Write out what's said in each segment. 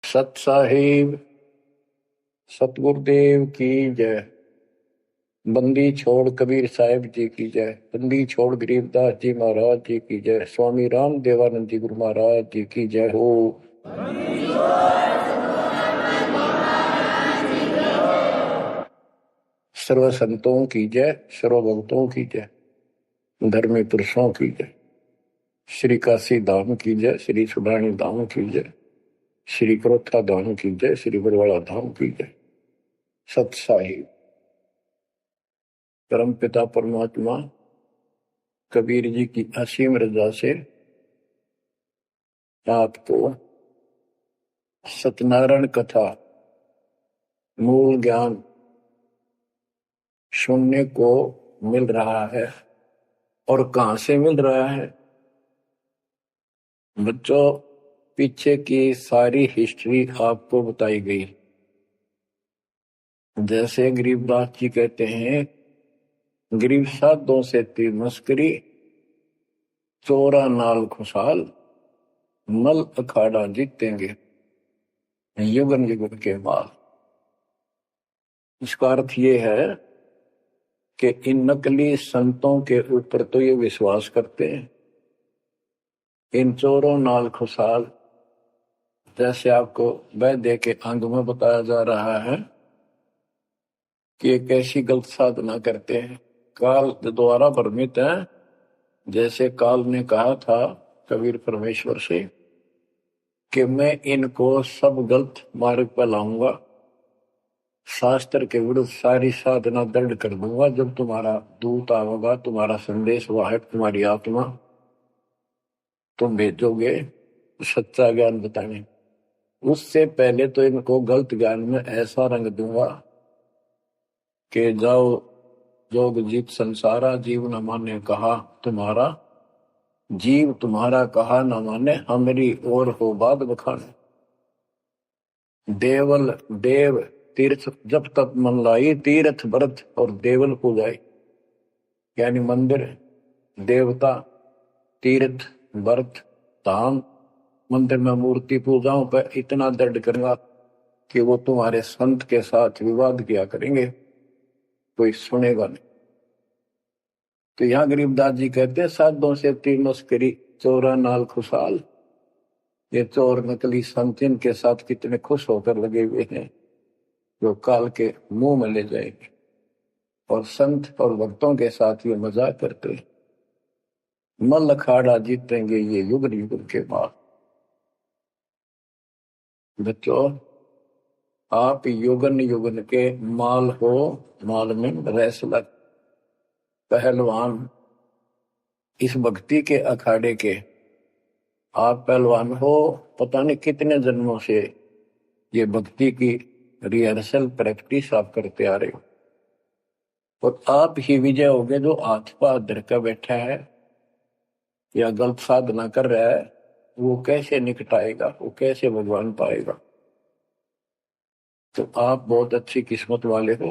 सत साहिब सतगुरुदेव की जय। बंदी छोड़ कबीर साहिब जी की जय। बंदी छोड़ गरीबदास जी महाराज जी की जय। स्वामी राम देवानंद जी गुरु महाराज जी की जय हो। सर्व संतों की जय, सर्व भक्तों की जय, धर्मी पुरुषों की जय। श्री काशी धाम की जय, श्री सुडानी धाम की जय, श्री क्रोथा धाम की जय, श्री बरवाड़ा धाम की जय। सत साहिब परम पिता परमात्मा कबीर जी की असीम रजा से आपको सत्यनारायण कथा मूल ज्ञान सुनने को मिल रहा है। और कहां से मिल रहा है बच्चों? पीछे की सारी हिस्ट्री आपको बताई गई। जैसे गरीबदास जी कहते हैं, गरीब साधों से तीर मस्करी, चोरा नाल खुशहाल, मल अखाड़ा जीतेंगे युगन युगन के माल। इसका अर्थ ये है कि इन नकली संतों के ऊपर तो ये विश्वास करते हैं, इन चोरों नाल खुशहाल, जैसे आपको वैद्य के अंग में बताया जा रहा है कि एक ऐसी गलत साधना करते हैं, काल द्वारा भ्रमित है। जैसे काल ने कहा था कबीर परमेश्वर से कि मैं इनको सब गलत मार्ग पर लाऊंगा, शास्त्र के विरुद्ध सारी साधना दंड कर दूंगा। जब तुम्हारा दूत आवेगा, तुम्हारा संदेश वाहक, तुम्हारी आत्मा, तुम भेजोगे सच्चा ज्ञान बताने, उससे पहले तो इनको गलत ज्ञान में ऐसा रंग दूंगा कि जाओ जोग जीत संसारा, जीव न माने कहा तुम्हारा, जीव तुम्हारा कहा न माने, हमारी ओर हो बात बखाने। देवल देव तीर्थ जब तक मन लाई, तीर्थ व्रत और देवल पूजाई। यानी मंदिर, देवता, तीर्थ, व्रत, धाम, मंदिर में मूर्ति पूजाओं पर इतना दृढ़ करूंगा कि वो तुम्हारे संत के साथ विवाद किया करेंगे, कोई सुनेगा नहीं। तो यहां गरीबदास जी कहते हैं, साधों से तीर मस्करी, चोरा नाल खुशहाल। ये चोर नकली संत इनके साथ कितने खुश होकर लगे हुए हैं, जो काल के मुंह में ले जाएंगे। और संत और भक्तों के साथ ये मजाक करते हैं, मल अखाड़ा जीतेंगे ये युग युग के बाद। बच्चों, आप युगन युगन के माल हो, माल में रेसलर, पहलवान, इस भक्ति के अखाड़े के आप पहलवान हो। पता नहीं कितने जन्मों से ये भक्ति की रिहर्सल प्रैक्टिस आप करते आ रहे हो, और आप ही विजय होगे। जो हाथ पर धर कर बैठा है या गलत साधना कर रहा है, वो कैसे निकटाएगा, वो कैसे भगवान पाएगा? तो आप बहुत अच्छी किस्मत वाले हो,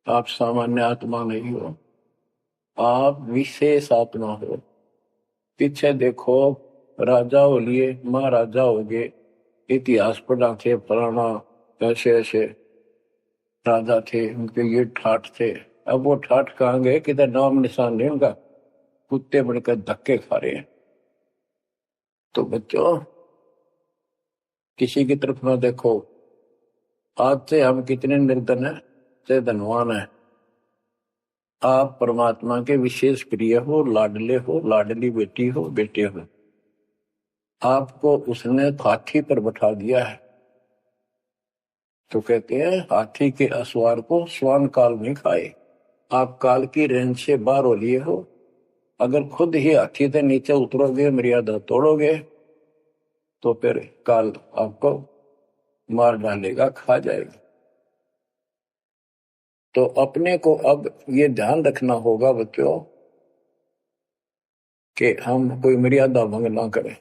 आप सामान्य आत्मा नहीं हो, आप विशेष आत्मा हो। पीछे देखो, राजा हो लिए, महाराजा हो गए, इतिहास पढ़ा थे, फलाना ऐसे ऐसे राजा थे, उनके ये ठाठ थे। अब वो ठाठ कहाँ गए? किधर नाम निशान नहीं उनका, कुत्ते बनकर धक्के खा रहे हैं। तो बच्चों, किसी की तरफ ना देखो। आज से हम कितने निर्धन है, से धनवान है। आप परमात्मा के विशेष प्रिय हो, लाडले हो, लाडली बेटी हो, बेटे हो। आपको उसने हाथी पर बैठा दिया है। तो कहते हैं, हाथी के असवार को स्वान काल नहीं खाए। आप काल की रेंज से बाहर हो लिए हो। अगर खुद ही हाथी से नीचे उतरोगे, मर्यादा तोड़ोगे, तो फिर काल आपको मार डालेगा, खा जाएगा। तो अपने को अब ये ध्यान रखना होगा बच्चों कि हम कोई मर्यादा भंग ना करें।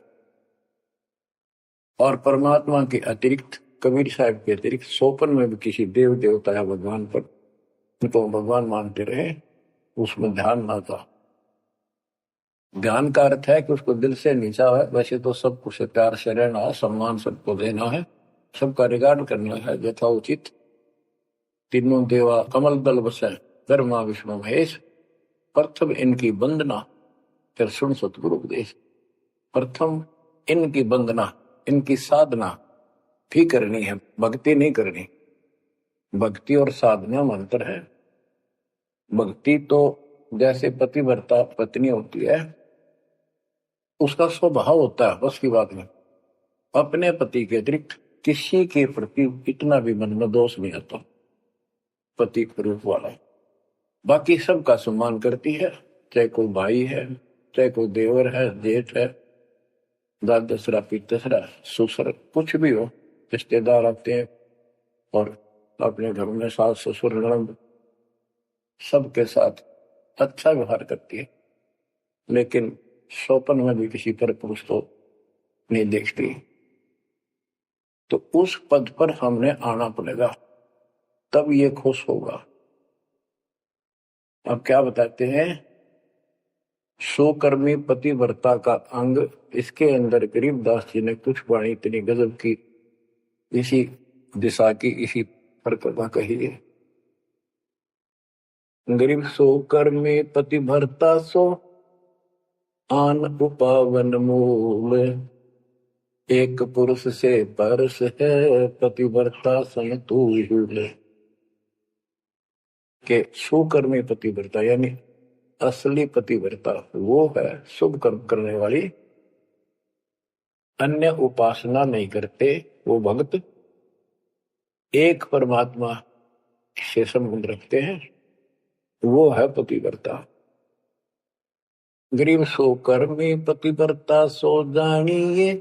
और परमात्मा के अतिरिक्त, कबीर साहब के अतिरिक्त सोपन में भी किसी देव देवता या भगवान पर उनको भगवान मानते रहे, उसमें ध्यान ना था। ध्यान का अर्थ है कि उसको दिल से नीचा है। वैसे तो सब कुछ प्यार से रहना है, सम्मान सबको देना है, सबका रिगार्ड करना है यथाउचित। तीनों देवा कमल दल बसे, ब्रह्मा विष्णु महेश, प्रथम इनकी वंदना, फिर सुन सतगुरु उपदेश। प्रथम इनकी वंदना, इनकी साधना भी करनी है, भक्ति नहीं करनी। भक्ति और साधना में अंतर है। भक्ति तो जैसे पतिव्रता पत्नी होती है, उसका स्वभाव होता है, बस की बात नहीं, अपने पति के अतिरिक्त किसी के प्रति इतना भी मन में दोष नहीं आता। पति रूप वाला बाकी सबका सम्मान करती है, चाहे कोई भाई है, चाहे कोई देवर है, जेठ है, दादसरा पितसरा ससुर, कुछ भी हो, रिश्तेदार आते हैं और अपने घर में सास ससुर ननद सबके साथ अच्छा व्यवहार करती है। लेकिन स्वप्न में भी किसी पर पुरुष को नहीं देखती। तो उस पद पर हमने आना पड़ेगा, तब ये खुश होगा। अब क्या बताते हैं, सोकर्मी पतिव्रता का अंग, इसके अंदर गरीबदास जी ने कुछ वाणी इतनी गजब की इसी दिशा की, इसी प्रकृता कही है। गरीब सोकर्मी पतिव्रता सो आन उपावन मूल, एक पुरुष से परस है पतिव्रता समतुल। के सुकर्मी पतिव्रता यानी असली पतिव्रता वो है शुभ कर्म करने वाली, अन्य उपासना नहीं करते वो भक्त, एक परमात्मा से संबंध रखते हैं, वो है पतिव्रता। गरीब सो कर्मी पतिव्रता सो जानिए,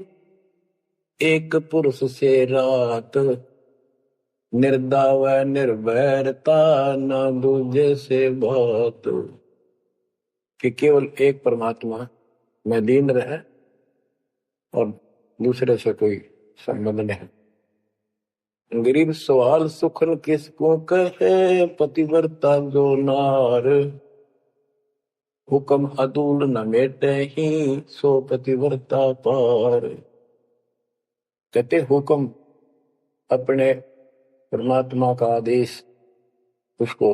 एक पुरुष से रात, निर्दाव निर्भरता न दूजे से बात। कि केवल एक परमात्मा में लीन रहे और दूसरे से कोई संबंध नहीं। गरीब सवाल सुखन किसको कहे, पतिव्रता जो नार, हुक्म अदूल न मेटे ही सो पतिव्रता पार। कहते हुक्म अपने परमात्मा का आदेश उसको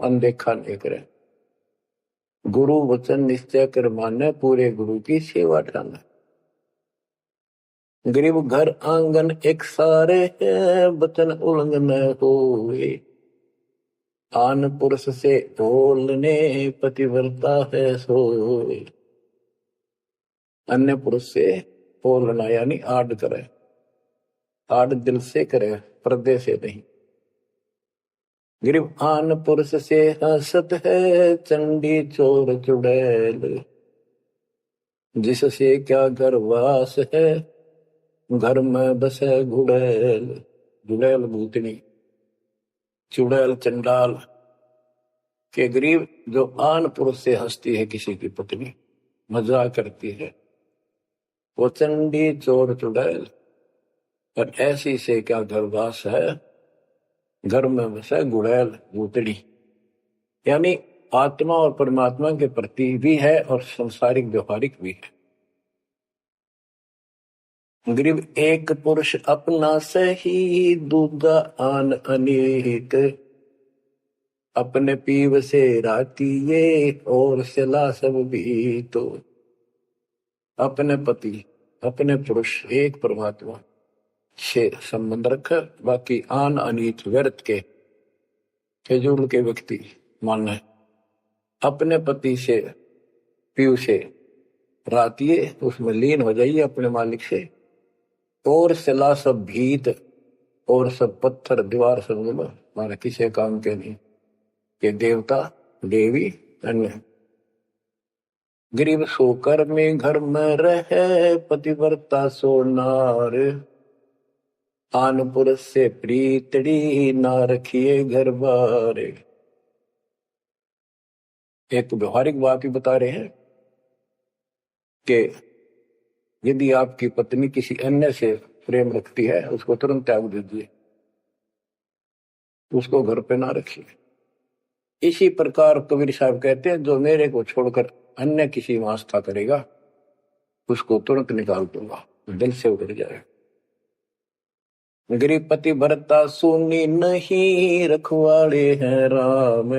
अनदेखा नहीं करे, गुरु वचन निश्चय कर माने, पूरे गुरु की सेवा ठाना। गरीब घर आंगन एक सारे है, वचन उल्लंघन होए, आन पुरुष से बोलने पतिव्रता है सोए। अन्य पुरुष से बोलना यानी आड़ करे, आड़ दिल से करे, पर्दे से नहीं। गरीब आन पुरुष से हंसत है, चंडी चोर चुड़ैल, जिससे क्या घर वास है, घर में बसे गुड़ैल। गुड़ैल भूतनी, चुड़ैल चंडाल। के गरीब जो आन पुरुष से हंसती है, किसी की पत्नी मजाक करती है, वो चंडी चोर चुड़ैल, और ऐसी से क्या घरवास है, घर में बसे गुड़ैल भूतनी। यानी आत्मा और परमात्मा के प्रति भी है और संसारिक व्यवहारिक भी है। गरीब एक पुरुष अपना सही, दूजा आन अनेक, अपने पीव से रातिये और सिला सब भी। तो अपने पति, अपने पुरुष एक परमात्मा से संबंध रखे, बाकी आन अनीत व्यर्थ के फिजूल के व्यक्ति माने अपने पति से पीव से रातिये, उसमें लीन हो जाइए अपने मालिक से, और सिला सब भीत, और सब पत्थर दीवार सब माने किसी काम के नहीं, ये देवता देवी अन्य। गरीब सोकर में घर में रहे, पतिव्रता सो नार, आन पुरुष से प्रीतड़ी ना रखिए घर बार। एक व्यवहारिक बात ही बता रहे हैं कि यदि आपकी पत्नी किसी अन्य से प्रेम रखती है, उसको तुरंत त्याग दीजिए, उसको घर पे ना रखिए। इसी प्रकार कबीर साहब कहते हैं, जो मेरे को छोड़कर अन्य किसी में आस्था करेगा उसको तुरंत निकाल दूंगा, दिल से उतर जाएगा। गृहपति भरता सुनी नहीं, रखवाले हैं राम।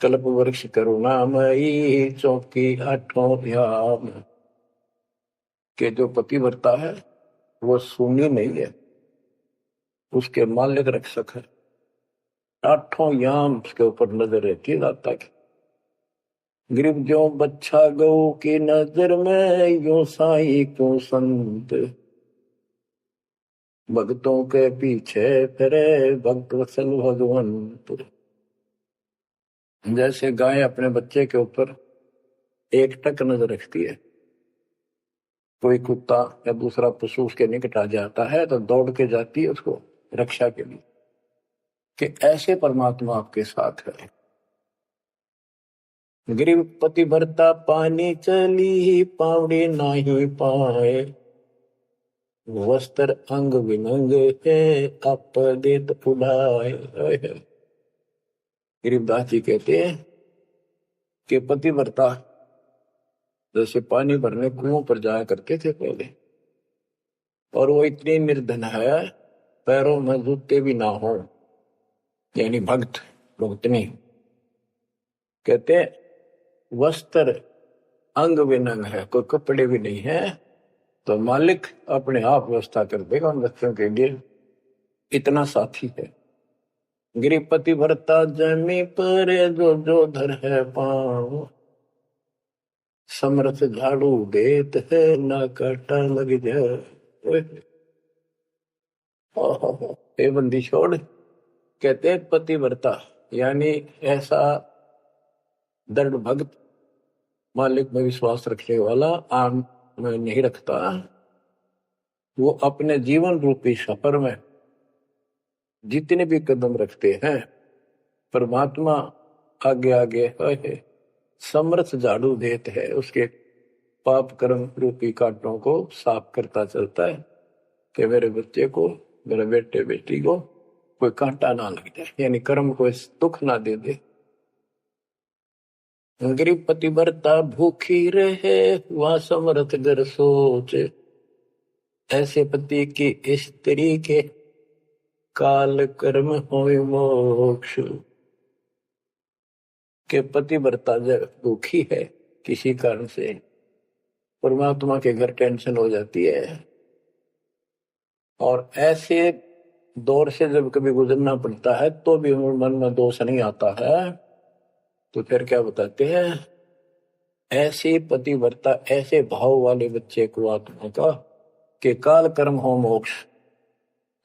कल्प वृक्ष करुणामयी, चौकी आठों याम। के जो पतिव्रता है वो सुनी नहीं है, उसके मालिक रक्षक है। आठों याम उसके ऊपर नजर रहती है दाता की। गरीब जो बच्चा गौ की नजर में, यो साई को संत। भक्तों के पीछे फिरे, भक्त वत्सल भगवंत। जैसे गाय अपने बच्चे के ऊपर एक टक नजर रखती है, कोई कुत्ता या दूसरा पशु उसके निकट आ जाता है तो दौड़ के जाती है उसको रक्षा के लिए, कि ऐसे परमात्मा आपके साथ है। गरीब पति भरता पानी चली, पावड़ी नाही पाए। वस्त्र अंग विनंग है, आप देत उड़ाए। गरीबदास जी कहते हैं कि पतिव्रता जैसे पानी भरने कुओं पर जाया करते थे पहले, और वो इतनी निर्धन है पैरों में जूते भी ना हो, यानी भक्तनी। कहते वस्त्र अंग विनंग है, कोई कपड़े भी नहीं है, तो मालिक अपने आप व्यवस्था कर देगा उन बच्चों के लिए, इतना साथी है। गृहपति भरता जमी पर, जो जो धर है पाँव। समर्थ झाड़ू देत है, ना काटा लग जाए। हे बंदी छोड़, कहते हैं पतिव्रता यानी ऐसा दृढ़ भक्त, मालिक में विश्वास रखने वाला, आम में नहीं रखता। वो अपने जीवन रूपी सफर में जितने भी कदम रखते हैं, परमात्मा आगे आगे है, समर्थ झाड़ू देते है, उसके पाप कर्म रूपी कांटों को साफ करता चलता है, कि मेरे बच्चे को, मेरे बेटे बेटी को कोई कांटा ना लग जाए, यानी कर्म को दुख ना दे दे। गरीब पतिव्रता भूखी रहे, वह समर्थ घर सोच। ऐसे पति की स्त्री के, काल कर्म होए मोक्ष। के पतिव्रता जब दुखी है किसी कारण से, परमात्मा के घर टेंशन हो जाती है, और ऐसे दौर से जब कभी गुजरना पड़ता है तो भी मन में दोष नहीं आता है, तो फिर क्या बताते हैं, ऐसे पतिव्रता, ऐसे भाव वाले बच्चे को आत्मा का, के काल कर्म हो मोक्ष।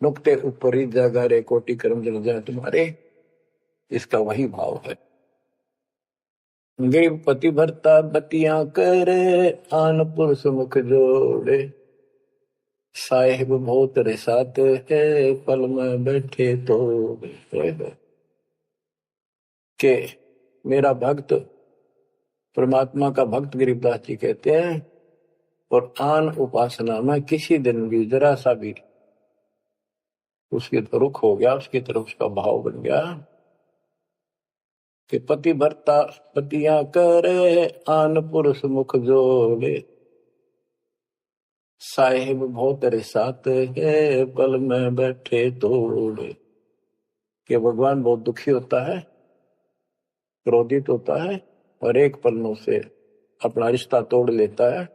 नुक्ते ऊपर ही जागा रे, कोटि कर्म जल जाए तुम्हारे, इसका वही भाव है। गरीब पतिव्रता बतियां करे, आन पुरुष मुख जोड़े। साहेब बहुत रिसाते है, पल में बैठे तो के मेरा भक्त, परमात्मा का भक्त गरीबदास जी कहते हैं, और आन उपासना में किसी दिन भी जरा सा भी उसकी रुख हो गया, उसकी तरफ उसका भाव बन गया, कि पतिव्रता पतियां करे, आन पुरुष मुख जोड़े। साहेब बहुत रिसाते है, पल में बैठे तोड़े। कि भगवान बहुत दुखी होता है, क्रोधित होता है, और एक पल में से अपना रिश्ता तोड़ लेता है,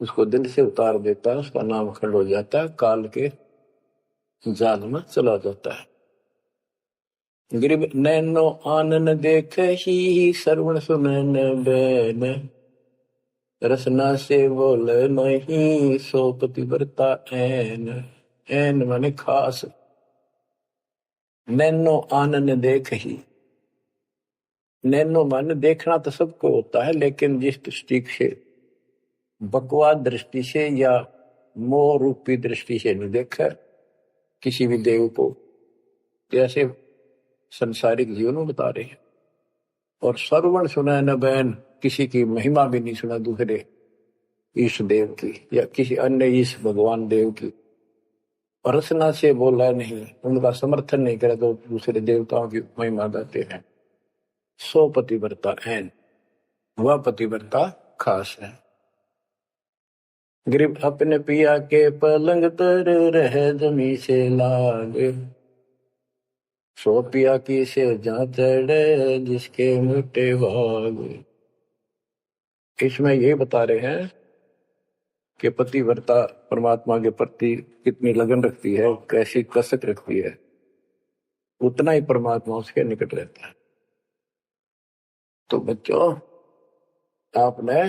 उसको दिल से उतार देता है, उसका नाम खंड हो जाता है, काल के जाल में चला जाता है। गरीब नैनो आनन देख ही, श्रवण सुनन बैन। रसना से बोल नहीं, सो पतिव्रता ऐन। ऐन माने खास। नैनो आनन देख ही, नैनो माने देखना तो सबको होता है, लेकिन जिस दृष्टि से, बकवाद दृष्टि से या मोह रूपी दृष्टि से नहीं देखा किसी भी देव को, जैसे संसारिक जीवन में बता रहे हैं। और श्रवण सुना न बैन, किसी की महिमा भी नहीं सुना दूसरे ईश देव की या किसी अन्य ईश भगवान देव की। और रसना से बोला नहीं, उनका समर्थन नहीं करे तो दूसरे देवताओं की महिमा गाते हैं। सो पतिव्रता ऐन, वह पतिव्रता खास है। गरीब अपने पिया के पलंग तर रह जमी से लाग, सो पिया की से जा चढ़े जिसके मोटे भाग। इसमें ये बता रहे हैं कि पतिव्रता परमात्मा के प्रति कितनी लगन रखती है, कैसी कसक रखती है, उतना ही परमात्मा उसके निकट रहता है। तो बच्चों, आपने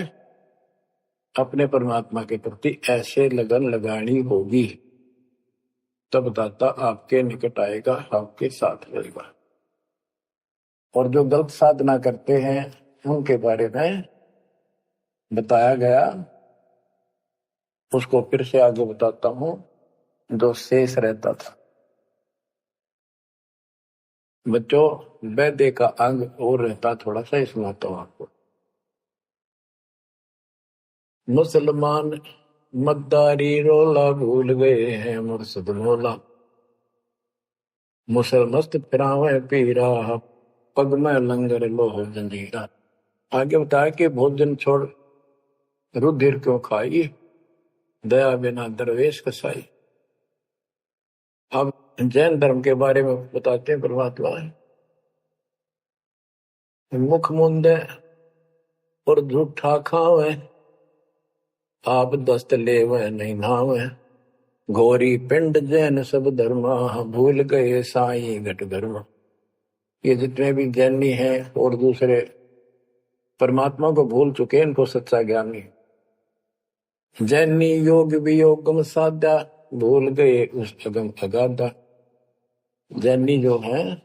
अपने परमात्मा के प्रति ऐसे लगन लगानी होगी, तब दाता आपके निकट आएगा, आपके साथ रहेगा। और जो गलत साधना करते हैं उनके बारे में बताया गया, उसको फिर से आगे बताता हूं। जो शेष रहता था बच्चों, वैद्य का अंग और रहता थोड़ा सा, इसमें आता हूं आपको। मुसलमान मद्दारी रोला भूल गए हैं मुर्शद मौला, मुसलमस्त फिरावे पीरा पग में लंगर लोह जंजीरा। आगे बताया कि भोजन छोड़ रुधिर क्यों खाई, दया बिना दरवेश कसाई। अब जैन धर्म के बारे में बताते हैं परमात्मा। मुख मुंदे और झूठा खावे, आप दस्त लेवे नहीं नावे, घोरी पिंड जैन सब धर्मा, भूल गए साई घट धर्मा। ये जितने भी जैनी हैं और दूसरे परमात्मा को भूल चुके, इनको सच्चा ज्ञान नहीं। जैनी योग वियोगम साधा, भूल गए उस अगम अगाधा। जैनी जो है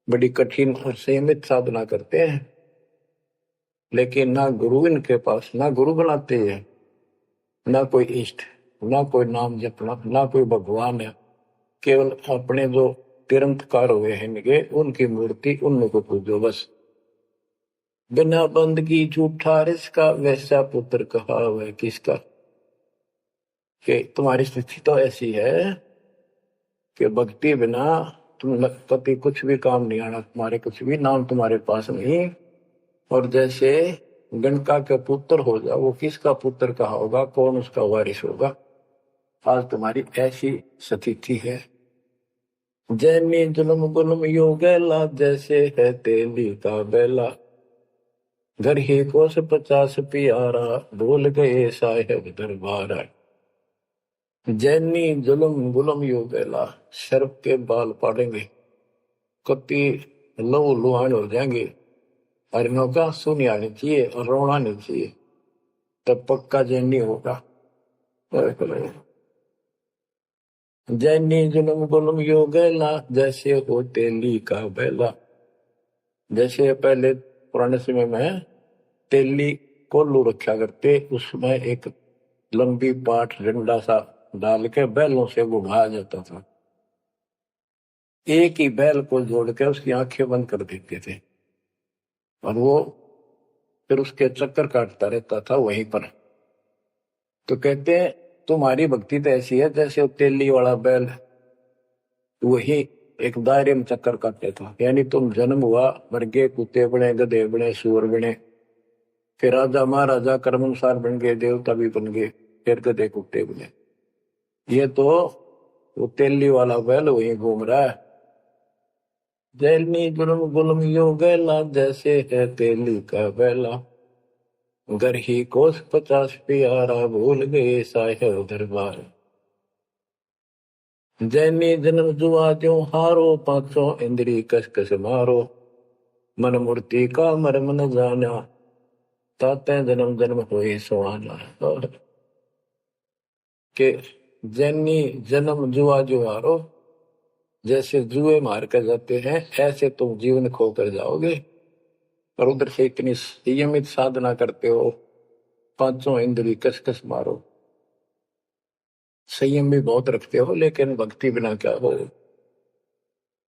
बड़ी कठिन और सीमित साधना करते हैं, लेकिन ना गुरु इनके पास, ना गुरु बनाते हैं, ना कोई इष्ट, ना कोई नाम जपना, ना कोई भगवान है। केवल अपने जो तिरंतकार हुए हैं इनके, उनकी मूर्ति, उनको पूजो बस। बिना बंदगी झूठा रिसका, वैसा पुत्र कहा हुआ किसका। कि तुम्हारी स्थिति तो ऐसी है कि भक्ति बिना तुम पति कुछ भी काम नहीं आना, तुम्हारे कुछ भी नाम तुम्हारे पास नहीं। और जैसे गणका के पुत्र हो जाओ, वो किसका पुत्र कहा होगा, कौन उसका वारिस होगा। आज तुम्हारी ऐसी स्थिति है। जैनी जुल्म गुलम योगेला, जैसे है तेली का बेला, घर ही कोस 50 प्यारा, भूल गए साहेब दरबारा। जैनी जुल्म गुलम योगेला, सर्प के बाल पाड़ेंगे, कति लहू लुहान हो जाएंगे, हरिणों का सुनी आनी चाहिए और रोना नहीं चाहिए, तब पक्का जैनी होगा। जैनी जुल्म गुलम योगेला, जैसे हो तेली का बेला। जैसे पहले पुराने समय में तेली कोल्लू रखा करते, उसमें एक लंबी पाठ डंडा सा डाल के बैलों से घुमाया जाता था। एक ही बैल को जोड़ के उसकी आंखें बंद कर देते थे और वो फिर उसके चक्कर काटता रहता था वहीं पर। तो कहते हैं तुम्हारी भक्ति तो ऐसी है जैसे तेली वाला बैल वही एक दायरे में चक्कर काटते था। यानी तुम जन्म हुआ, मर गए, कुत्ते बने, गधे बने, सूअर बने, फिर राजा महाराजा कर्मानुसार बन गए, देवता भी बन गए, फिर गधे कुत्ते बने। ये तो वो तेली वाला बैल वहीं घूम रहा है। जैनी जुल्म गुलम योगेला, जैसे है तेली का बैला, घर ही कोस 50 प्यारा, भूल गए साहेब दरबार। जैनी जन्म जुआ त्यों हारो, 500 इंद्री कस कस मारो, मन मूर्ति का मर्म न जाना, ताते जन्म जन्म हुए सुहाना। के जैनी जन्म जुआ जो हारो, जैसे जुए मार कर जाते हैं ऐसे तुम जीवन खो कर जाओगे। और उधर से इतनी संयमित साधना करते हो, 500 इंद्री कस कस मारो, संयम भी बहुत रखते हो, लेकिन भक्ति बिना क्या हो।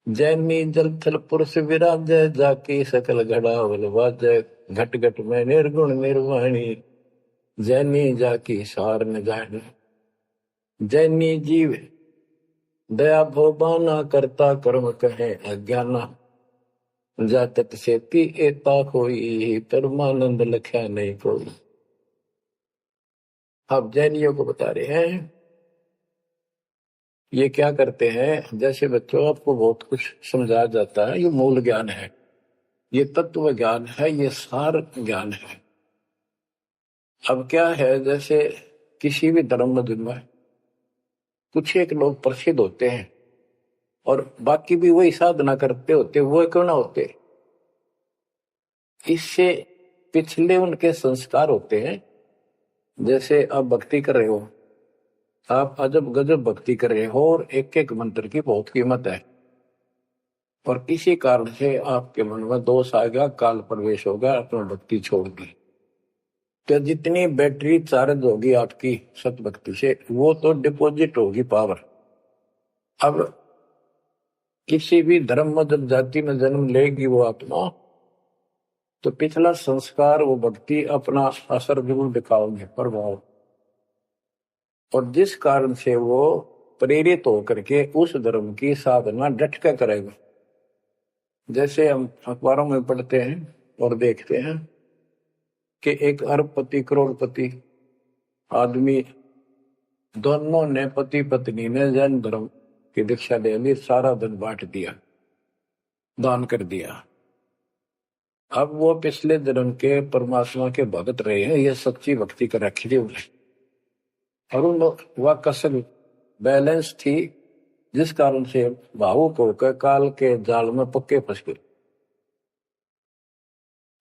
जैनी जल थल पुरुष विराजय, जाकी सकल घड़ा बलवाजय, घट घट में निर्गुण निर्वाणी, जैनी जाकी सार न जानी। जैनी जीव दया भोबाना, करता कर्म कहे अज्ञाना, जातत सेती एता कोई, परमानंद लख्या नहीं कोई। अब जैनियों को बता रहे हैं, ये क्या करते हैं, जैसे बच्चों आपको बहुत कुछ समझाया जाता है, ये मूल ज्ञान है, ये तत्व ज्ञान है, ये सार ज्ञान है। अब क्या है, जैसे किसी भी धर्म में कुछ एक लोग प्रसिद्ध होते हैं और बाकी भी वही साधना करते होते, वो क्यों ना होते, इससे पिछले उनके संस्कार होते हैं। जैसे आप भक्ति कर रहे हो, आप अजब गजब भक्ति कर रहे हो और एक एक मंत्र की बहुत कीमत है, और किसी कारण से आपके मन में दोष आ गया, काल प्रवेश होगा, अपना भक्ति छोड़ दी, तो जितनी बैटरी चार्ज होगी आपकी सत भक्ति से, वो तो डिपॉजिट होगी पावर। अब किसी भी धर्म मत जाति में जन्म लेगी वो आत्मा, तो पिछला संस्कार वो भक्ति अपना असर जरूर दिखाओगे, प्रभाव, और जिस कारण से वो प्रेरित होकर के उस धर्म की साधना डट कर करेगा। जैसे हम अखबारों में पढ़ते हैं और देखते हैं कि एक अरबपति करोड़पति आदमी, दोनों ने पति पत्नी ने जैन धर्म की दीक्षा ले ली, सारा धन बांट दिया, दान कर दिया। अब वो पिछले जन्म के परमात्मा के भगत रहे हैं, ये सच्ची भक्ति कर रखी थी उन्हें, और उन वह कसर बैलेंस थी, जिस कारण से भावुक होकर काल के जाल में पक्के फंस गए।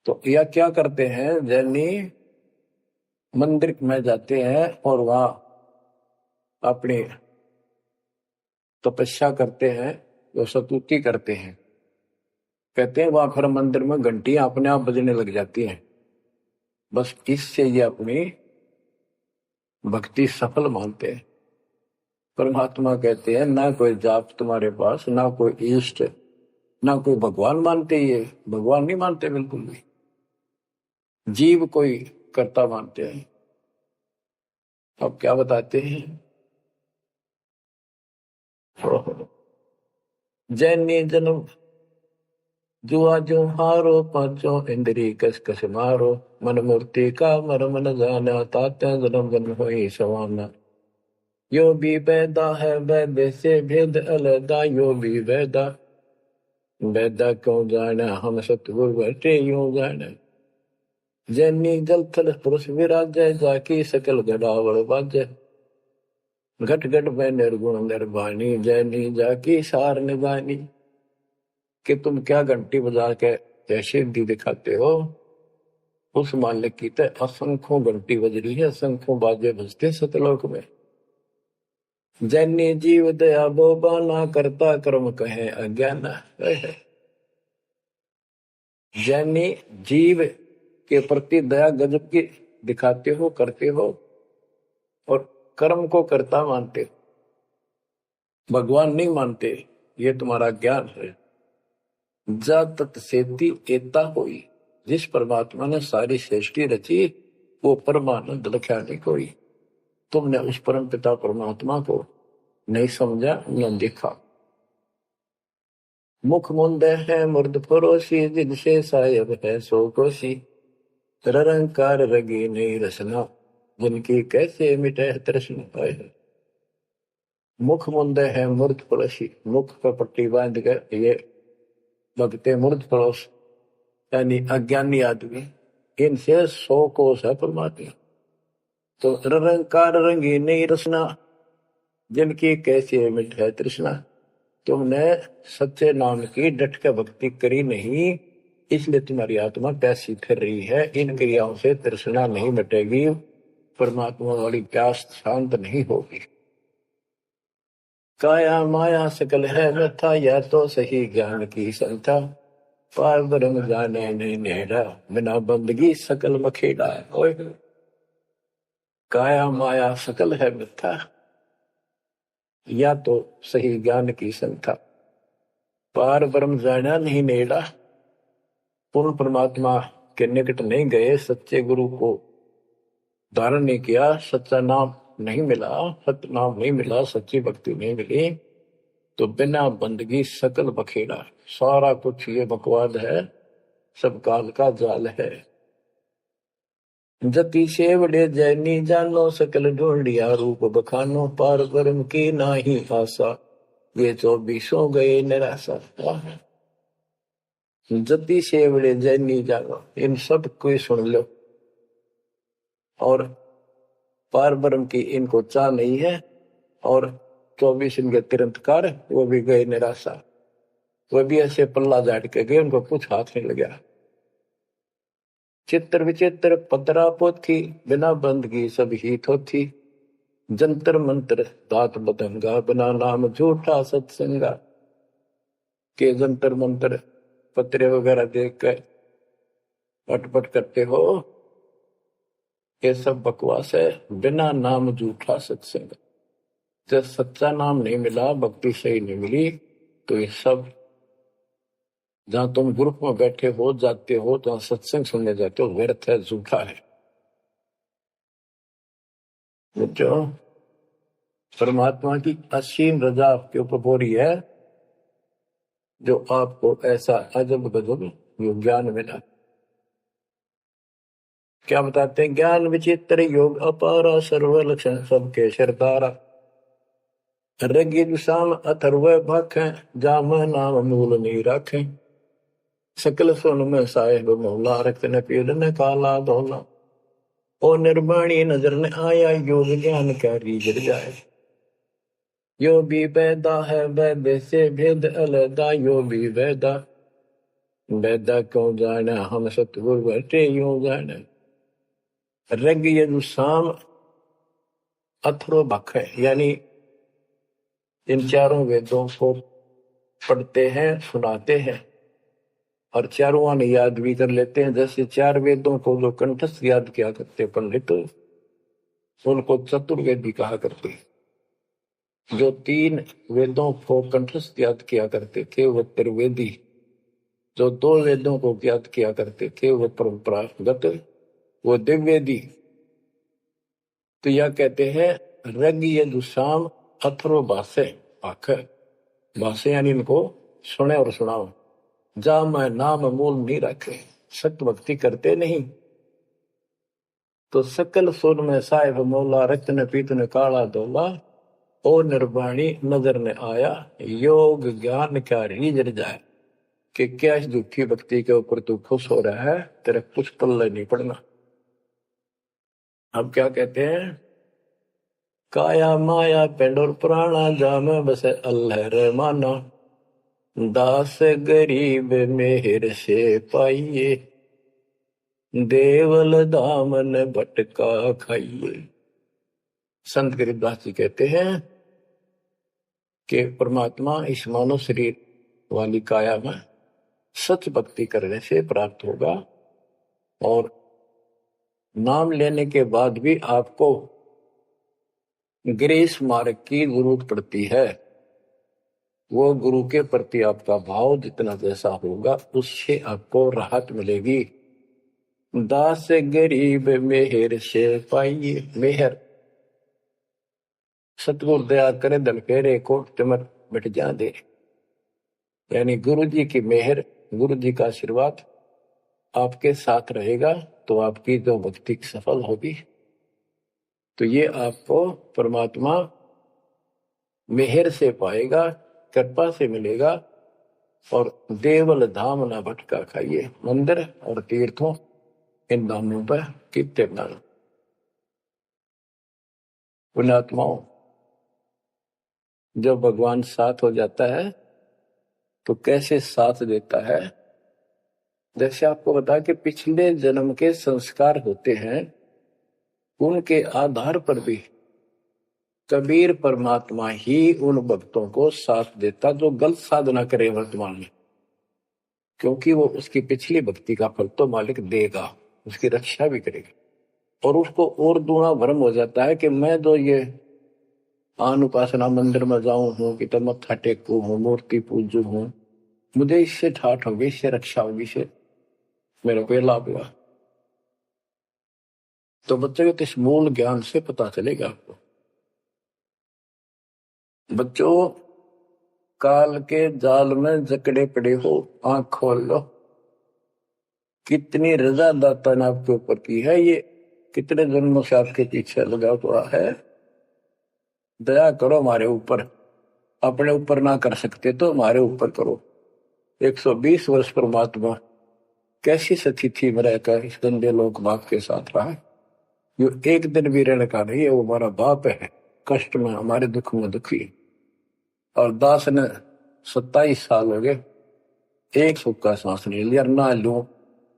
तो यह क्या करते हैं, जैनी मंदिर में जाते हैं और वहां अपनी तपस्या करते हैं, वो स्तुति करते हैं, कहते हैं वहां फिर मंदिर में घंटियां अपने आप बजने लग जाती हैं। बस इससे ये अपनी भक्ति सफल मानते हैं। परमात्मा कहते हैं ना कोई जाप तुम्हारे पास, ना कोई इष्ट, ना कोई भगवान मानते, ये भगवान नहीं मानते बिल्कुल भी, जीव कोई कर्ता मानते हैं। अब क्या बताते हैं, जैनी जन्म जुआ जो हारो, पांचों इंद्री कस कस मारो, मन मूर्ति का मरम न जाना, तात्या जन्म जन्म होई सवाना। यो भी वैदा है वैद से भेद अलगा, यो भी वैदा वैदा क्यों जाना, हम सतगुरु बैठे यूं जाना। जैनी जल थल पुरुष विराजय, जाकी सकल गड़ावड़ बाजय, घट घट में निर्गुण निर्वाणी, जैनी जाकी सार निवानी। कि तुम क्या घंटी बजा के जैसे दी दिखाते हो, उस मालिक की तो असंख्यों घंटी बज रही है, असंख्यों बाजे बजते सतलोक में। जैनी जीव दया बोबाना, करता कर्म कहे अज्ञान। जैनी जीव के प्रति दया गजब की दिखाते हो, करते हो, और कर्म को कर्ता मानते हो, भगवान नहीं मानते, ये तुम्हारा ज्ञान है। जा तत् सेती एता होई, जिस परमात्मा ने सारी सृष्टि रची, वो परमानंद लख्या नहीं कोई। तुमने उस परम पिता परमात्मा को नहीं समझा, न देखा। मुख मुंद है मुर्द परोसी, जिनसे सायब है सो कोसी, तरंकार रगी नहीं रसना, जिनकी कैसे मिटे तृष्णा पाए। मुख मुंद है मूर्ध पड़ोसी, मुख पर पट्टी बांध कर ये भगते मूर्ध पड़ोस, यानी अज्ञानी आदमी, इनसे 100 कोस है परमात्मा। तो निरंकार रंगी नहीं रसना, जिनकी कैसे मिटे तृष्णा। तुमने सच्चे नाम की डट के भक्ति करी नहीं, इसलिए तुम्हारी आत्मा प्यासी फिर रही है। इन क्रियाओं से तृष्णा नहीं मिटेगी, परमात्मा वाली प्यास शांत नहीं होगी। काया माया सकल है व्यथा, या तो सही ज्ञान की संथा, पार ब्रह्म जाने नहीं नेड़ा, बिना बंदगी सकल मखेड़ा। काया माया सकल है मिथ्या, या तो सही ज्ञान की संथा, पार ब्रह्म जाना नहीं नेड़ा। पूर्ण परमात्मा के निकट नहीं गए, सच्चे गुरु को धारण नहीं किया, सच्चा नाम नहीं मिला, सत्य नाम नहीं मिला, सच्ची भक्ति नहीं मिली, तो बिना बंदगी सकल बखेड़ा, सारा कुछ ये बकवाद है, सब काल का जाल है। जति सेवड़े जैनी जानो, सकल ढूंढिया रूप बखानो, पार ब्रह्म की नाही आशा, ये 24 गए निराशा। जति सेवड़े जैनी जानो, इन सब को सुन लो, और पार ब्रह्म की इनको चाह नहीं है, और 24 इनके तिरंतकार, वो भी गए निराशा। वो भी ऐसे पल्ला झाड़ के गए, उनको कुछ हाथ नहीं लगा। चित्र विचित्र पतरा पोथी, बिना बंदगी सब ही थोथी, जंतर मंत्र दात बदंगा, बिना नाम झूठा सत्संगा। के जंतर मंत्र पत्रे वगैरह देख कर अटपट करते हो, ये सब बकवास है। बिना नाम झूठा सत्संग, जब सच्चा नाम नहीं मिला, भक्ति सही नहीं मिली, तो ये सब, जहां तुम ग्रुप में बैठे हो जाते हो, जहां सत्संग सुनने जाते हो, व्यर्थ है, झूठा है। जो परमात्मा की असीम रजा आपके ऊपर हो रही है, जो आपको ऐसा अजब गजब योग ज्ञान मिला। क्या बताते हैं? ज्ञान विचित्र योग अपारा, सर्व लक्षण सबके सरदारा, ऋग्वेद साम अथर्व भख, जाम नाम मूल नहीं रखे, सकल सुन में साहेब मौला, रक्त न पीड़ न काला धोला, ओ निर्वाणी नजर न आया, योग ज्ञान का रीझ जाए। यो भी वैदा है, वैद से भेद अलदा, यो भी वैदा, वैदा क्यों जाने, हम सतगुरु बैठे यूं जाने। ऋग यजु साम अथर्व भख है, यानी इन चारों वेदों को पढ़ते हैं, सुनाते हैं, और चारों आने याद भी कर लेते हैं। जैसे 4 वेदों को जो कंठस्थ याद किया करते पंडित, उनको चतुर्वेदी कहा करते। जो 3 वेदों को कंठस्थ याद किया करते थे वो त्रिवेदी, जो 2 वेदों को याद किया करते थे वो परंपरागत, वो दिव्यवेदी। तो यह कहते हैं ऋग यजु साम अथर्व भाष्य, भाष्य यानी इनको सुने और सुनाओ। जा मैं नाम मूल नहीं रखे, सत्य भक्ति करते नहीं, तो सकल सुर में साहिब मौला, रत्न पीतन काला धोला, ओ निर्वाणी नजर ने आया, योग ज्ञान क्या रीझ जाए। कि क्या इस झूठी भक्ति के ऊपर तू खुश हो रहा है, तेरे कुछ पल्ले नहीं पड़ना। अब क्या कहते हैं? काया माया पिंड और प्राणा, जाम बसे अल्लाह रहमाना, दास गरीब मेहर से पाइए, देवल दामन भटका खाइए। संत गरीबदास जी कहते हैं कि परमात्मा इस मानव शरीर वाली काया में सच भक्ति करने से प्राप्त होगा, और नाम लेने के बाद भी आपको ग्रेस मार्ग की जरूरत पड़ती है। वो गुरु के प्रति आपका भाव जितना जैसा होगा, उससे आपको राहत मिलेगी। दास गरीब मेहर से पाइए, मेहर सतगुरु दया करे, धन फेरे कोट चमर मिट जा दे, यानी गुरु जी की मेहर, गुरु जी का आशीर्वाद आपके साथ रहेगा, तो आपकी जो भक्ति सफल होगी। तो ये आपको परमात्मा मेहर से पाएगा, कृपा से मिलेगा। और देवल धाम ना भटका खाइए, मंदिर और तीर्थों इन धामों पर कितने नाम। पुण्यात्माओं, जब भगवान साथ हो जाता है तो कैसे साथ देता है? जैसे आपको बता कि पिछले जन्म के संस्कार होते हैं, उनके आधार पर भी कबीर परमात्मा ही उन भक्तों को साथ देता जो गलत साधना करे वर्तमान में, क्योंकि वो उसकी पिछली भक्ति का फल तो मालिक देगा, उसकी रक्षा भी करेगा। और उसको और दूना भ्रम हो जाता है कि मैं तो ये आन उपासना मंदिर में जाऊं हूं, कि तो मत्था टेकू हूं, मूर्ति पूजू हूं, मुझे इससे ठाठ होगी, इससे रक्षा होगी, इससे मेरे को लाभ हुआ। तो बच्चों के इस मूल ज्ञान से पता चलेगा आपको। बच्चों, काल के जाल में जकड़े पड़े हो, आंख खोल लो। कितनी रजा दाता ने आपके ऊपर की है, ये कितने जन्मों से आपके पीछे लगा हुआ है। दया करो हमारे ऊपर, अपने ऊपर ना कर सकते तो हमारे ऊपर करो। 120 वर्ष परमात्मा कैसी स्थिति में रहकर इस गंदे लोक बाप के साथ रहा। यो एक दिन भी रहने का नहीं है, वो हमारा बाप है, कष्ट में हमारे दुख में दुखी। और दास ने 27 साल हो गए, एक सुख का सांस नहीं लिया, ना लू।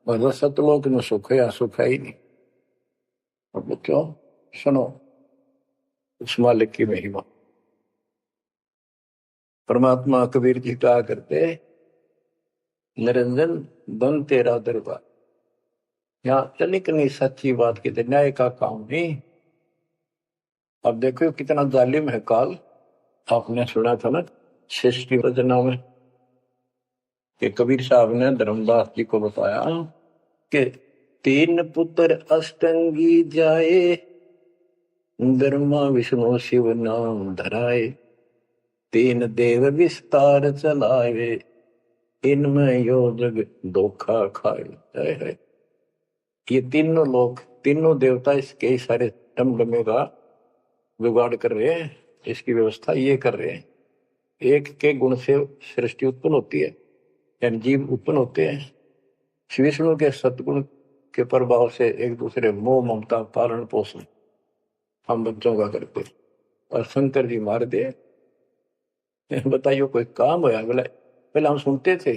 मतलब सतलोक में सुख है या सुख है ही नहीं। अब क्यों? सुनो उस मालिक की महिमा। परमात्मा कबीर जी कहा करते, निरंजन बन तेरा दरबार। यहाँ तनिक नहीं सच्ची बात की न्याय का काम नहीं। अब देखो कितना जालिम है काल। आपने सुना था ना सृष्टि रचना में कि कबीर साहब ने धर्मदास जी को बताया कि 3 पुत्र अष्टंगी जाए, ब्रह्मा विष्णु शिव नाम धराए, 3 देव विस्तार चलाए, इनमें यो जग धोखा खाए है। ये तीनों लोग, तीनों देवता इसके सारे डमडमे का जुगाड़ कर रहे हैं, इसकी व्यवस्था ये कर रहे हैं। एक के गुण से सृष्टि उत्पन्न होती है, यानी जीव उत्पन्न होते हैं। विष्णु के सतगुण के प्रभाव से एक दूसरे मोह ममता पालन पोषण हम बच्चों का करते। और शंकर जी मार दे, बताइयो कोई काम होया? बोले पहले हम सुनते थे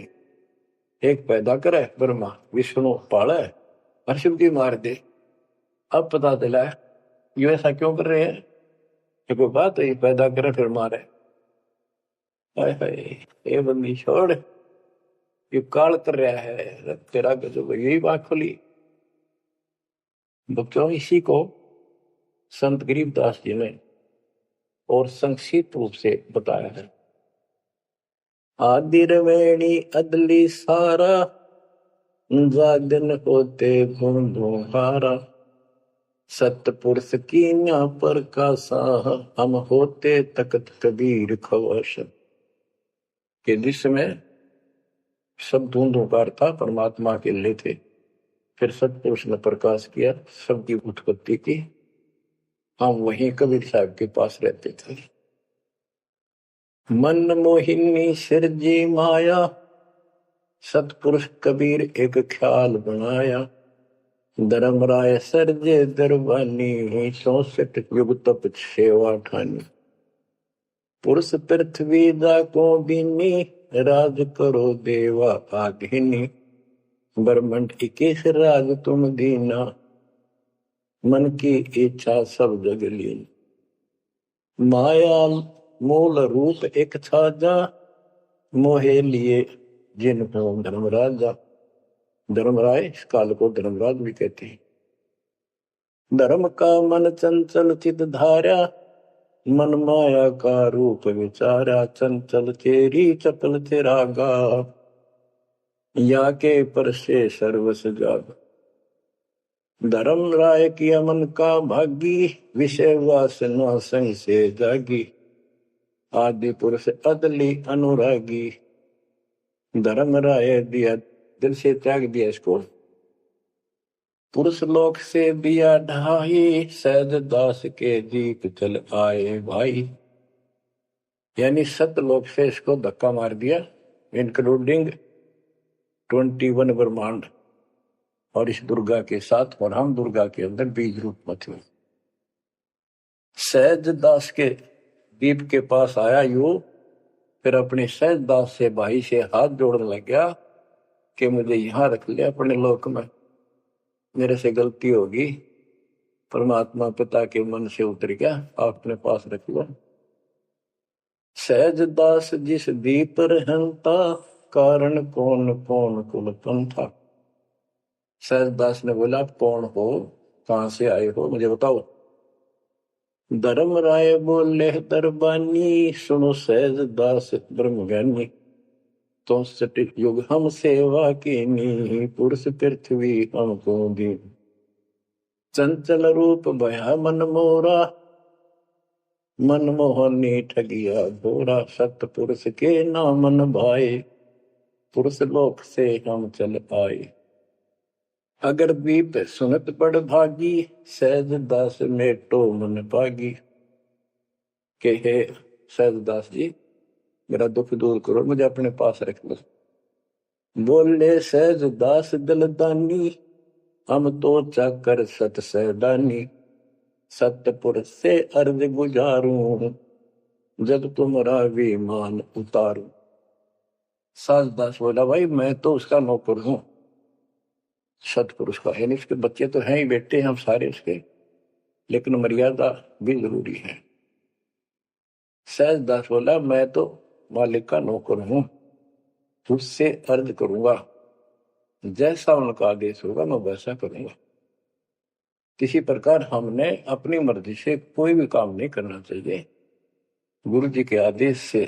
एक पैदा करे ब्रह्मा, विष्णु पाले, और शिव जी मार दे। अब पता चला ये ऐसा क्यों कर रहे हैं? ये कोई बात है, ये पैदा करे फिर मारे? हाय हाय, ये बंदी छोड़, ये काल कर रहा है तेरा गजब। यही बात खुली बच्चों। इसी को संत गरीबदास जी ने और संक्षिप्त रूप से बताया है। आदिरवेणी अदली सारा, जागन होते भूंधो हारा, सतपुरुष की न्या पर का साह, हम होते तकत कबीर खवश। के जिसमें सब धूंधुकार था, परमात्मा के लिए थे। फिर सतपुरुष ने प्रकाश किया, सबकी उत्पत्ति की। हम वहीं कबीर साहब के पास रहते थे। मन मोहिनी सिरजी माया, सतपुरुष कबीर एक ख्याल बनाया, धर्मराय सरजे दरबानी, 64 युग तप सेवा ठानी, पुरुष पृथ्वी दा को बीनी, राज करो देवा आघिनी, ब्रह्मंड 21 राज तुम दीना, मन की इच्छा सब जग लीन, माया मूल रूप एक छाजा, मोहे लिए जिन को धर्मराजा। धर्मराय इस काल को धर्मराज भी कहते हैं। धर्म का मन चंचल चित धारा, मन माया का रूप विचारा, चंचल चेरी चपल चेरागा, या के पर से सर्वस जाग। धर्म राय की अमन का भागी, विषय वासना संग से जागी, आदि पुरुष अदली अनुरागी, धर्म राय दिया दिल से त्याग दिया इसको। पुरुष लोक से दिया ढाई, सहज दास के दीप चल आए भाई। यानी सतलोक से इसको धक्का मार दिया, इंक्लूडिंग 21 ब्रह्मांड और इस दुर्गा के साथ, और हम दुर्गा के अंदर बीज रूप में थे। सहज दास के दीप के पास आया यू, फिर अपने सहज दास से भाई से हाथ जोड़ने लग गया कि मुझे यहां रख लिया अपने लोक में, मेरे से गलती होगी। परमात्मा पिता के मन से उतर गया, अपने पास रख लो। सहज दास जिस दीप रहता, कारण कौन कौन कुल पंथा। सहज दास ने बोला आप कौन हो, कहां से आए हो, मुझे बताओ। धर्म राय बोले दरबानी, सुनो सहज दास ब्रह्म ज्ञानी, तो सटिक युग हम सेवा की नी, पुरुष पृथ्वी हमको दी, चंचल रूप भया मन मोरा, मनमोहनी ठगिया घोड़ा, सतपुरुष के नाम न भाए, पुरुष लोक से हम चल आए। अगर दीप सुनत बड़ भागी, सहज दास मेटो मन पागी। के हे सहज दास जी, मेरा दुख दूर करो, मुझे अपने पास रख लो। बोले सहज दास दलदानी, हम तो चाकर सत सहदानी। सतपुरुष से अर्ज गुजारूं, जब तुम्हारा विमान उतारूं। सहज दास बोला, भाई मैं तो उसका नौकर हूं, सतपुरुष का। यानी उसके बच्चे तो हैं ही, बेटे हम सारे उसके, लेकिन मर्यादा भी जरूरी है। सहज दास बोला, मैं तो मालिक का नौकर हूं, उससे अर्ज करूंगा, जैसा उनका आदेश होगा मैं वैसा करूंगा। किसी प्रकार हमने अपनी मर्जी से कोई भी काम नहीं करना चाहिए। गुरु जी के आदेश से,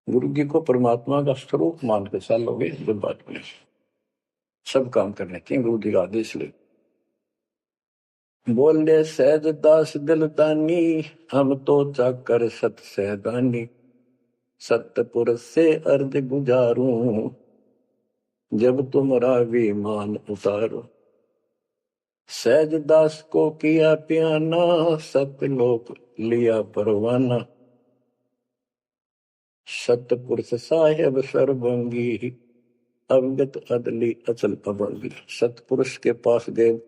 गुरु जी को परमात्मा का स्वरूप मान के चलोगे जो बात में सब काम करने चाहिए, गुरु जी का आदेश ले। बोले सहज दास दिलदानी, हम तो चाकर सत सहदानी। सतपुरुष से अर्ज गुजारूं, जब तुम्हारा विमान उतारो। सहज दास को किया प्याना, सतलोक लिया परवाना। सतपुरुष साहेब सर्वंगी, अवगत अदली अचल अभंगी। सतपुरुष के पास गए